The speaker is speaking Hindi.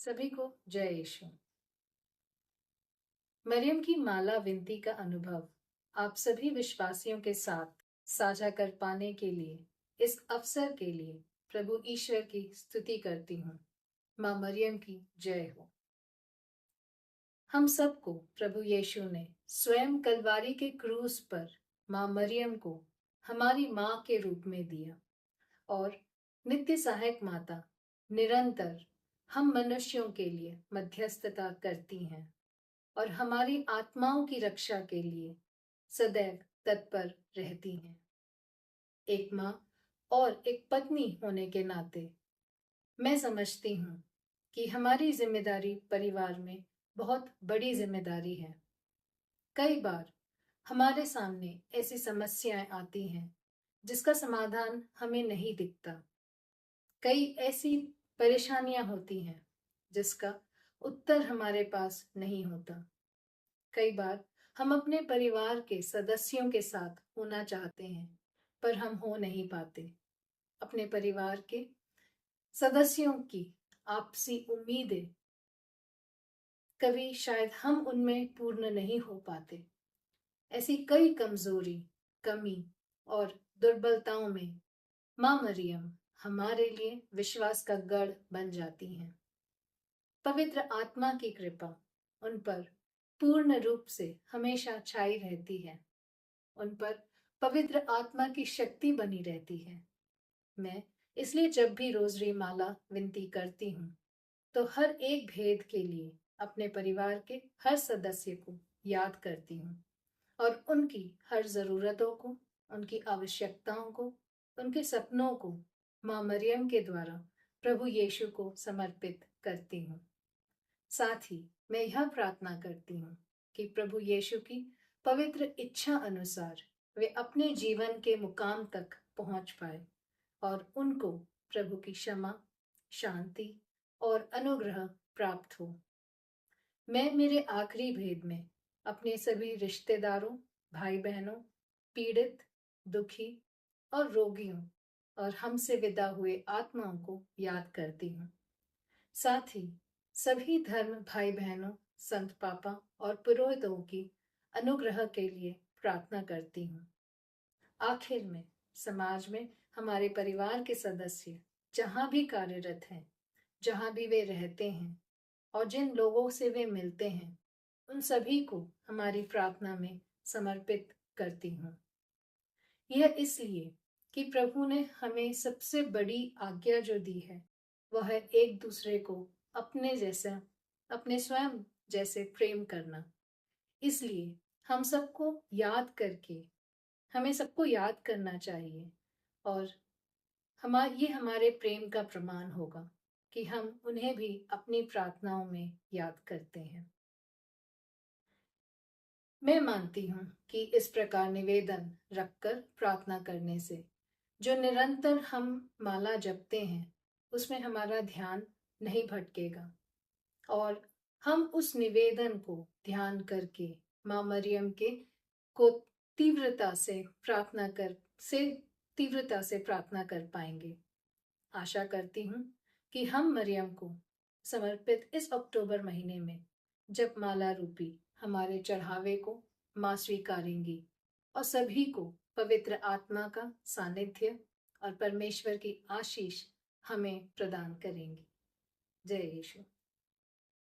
सभी को जय यीशु। मरियम की माला विनती का अनुभव आप सभी विश्वासियों के साथ साझा कर पाने के लिए इस अवसर के लिए प्रभु ईश्वर की स्तुति करती हूँ। माँ मरियम की जय हो। हम सबको प्रभु यीशु ने स्वयं कलवारी के क्रूस पर माँ मरियम को हमारी माँ के रूप में दिया और नित्य सहायक माता निरंतर हम मनुष्यों के लिए मध्यस्थता करती हैं और हमारी आत्माओं की रक्षा के लिए सदैव तत्पर रहती हैं। एक माँ और एक पत्नी होने के नाते मैं समझती हूँ कि हमारी जिम्मेदारी परिवार में बहुत बड़ी जिम्मेदारी है। कई बार हमारे सामने ऐसी समस्याएं आती हैं जिसका समाधान हमें नहीं दिखता। कई ऐसी परेशानियां होती हैं जिसका उत्तर हमारे पास नहीं होता। कई बार हम अपने परिवार के सदस्यों के साथ होना चाहते हैं पर हम हो नहीं पाते। अपने परिवार के सदस्यों की आपसी उम्मीदें कभी शायद हम उनमें पूर्ण नहीं हो पाते। ऐसी कई कमजोरी, कमी और दुर्बलताओं में माँ मरियम हमारे लिए विश्वास का गढ़ बन जाती हैं। पवित्र आत्मा की कृपा उन पर पूर्ण रूप से हमेशा छाई रहती है। उन पर पवित्र आत्मा की शक्ति बनी रहती है। मैं इसलिए जब भी रोजरी माला विनती करती हूँ तो हर एक भेद के लिए अपने परिवार के हर सदस्य को याद करती हूँ और उनकी हर जरूरतों को, उनकी आवश्यकताओं को, उनके सपनों को माँ मरियम के द्वारा प्रभु यीशु को समर्पित करती हूँ। साथ ही मैं यह प्रार्थना करती हूँ कि प्रभु यीशु की पवित्र इच्छा अनुसार वे अपने जीवन के मुकाम तक पहुंच पाए और उनको प्रभु की क्षमा, शांति और अनुग्रह प्राप्त हो। मैं मेरे आखिरी भेद में अपने सभी रिश्तेदारों, भाई बहनों, पीड़ित, दुखी और रोगियों और हमसे विदा हुए आत्माओं को याद करती हूँ। साथ ही सभी धर्म भाई बहनों, संत पापा और पुरोहितों की अनुग्रह के लिए प्रार्थना करती हूँ। आखिर में समाज में हमारे परिवार के सदस्य जहाँ भी कार्यरत हैं, जहाँ भी वे रहते हैं और जिन लोगों से वे मिलते हैं, उन सभी को हमारी प्रार्थना में समर्पित करती हूँ। यह इसलिए कि प्रभु ने हमें सबसे बड़ी आज्ञा जो दी है वह है एक दूसरे को अपने जैसा, अपने स्वयं जैसे प्रेम करना। इसलिए हमें सबको याद करना चाहिए और ये हमारे प्रेम का प्रमाण होगा कि हम उन्हें भी अपनी प्रार्थनाओं में याद करते हैं। मैं मानती हूँ कि इस प्रकार निवेदन रखकर प्रार्थना करने से जो निरंतर हम माला जपते हैं उसमें हमारा ध्यान नहीं भटकेगा और हम उस निवेदन को ध्यान करके माँ मरियम के को तीव्रता से प्रार्थना कर पाएंगे। आशा करती हूँ कि हम मरियम को समर्पित इस अक्टूबर महीने में जप माला रूपी हमारे चढ़ावे को माँ स्वीकारेंगी और सभी को पवित्र आत्मा का सानिध्य और परमेश्वर की आशीष हमें प्रदान करेंगी। जय यीशु।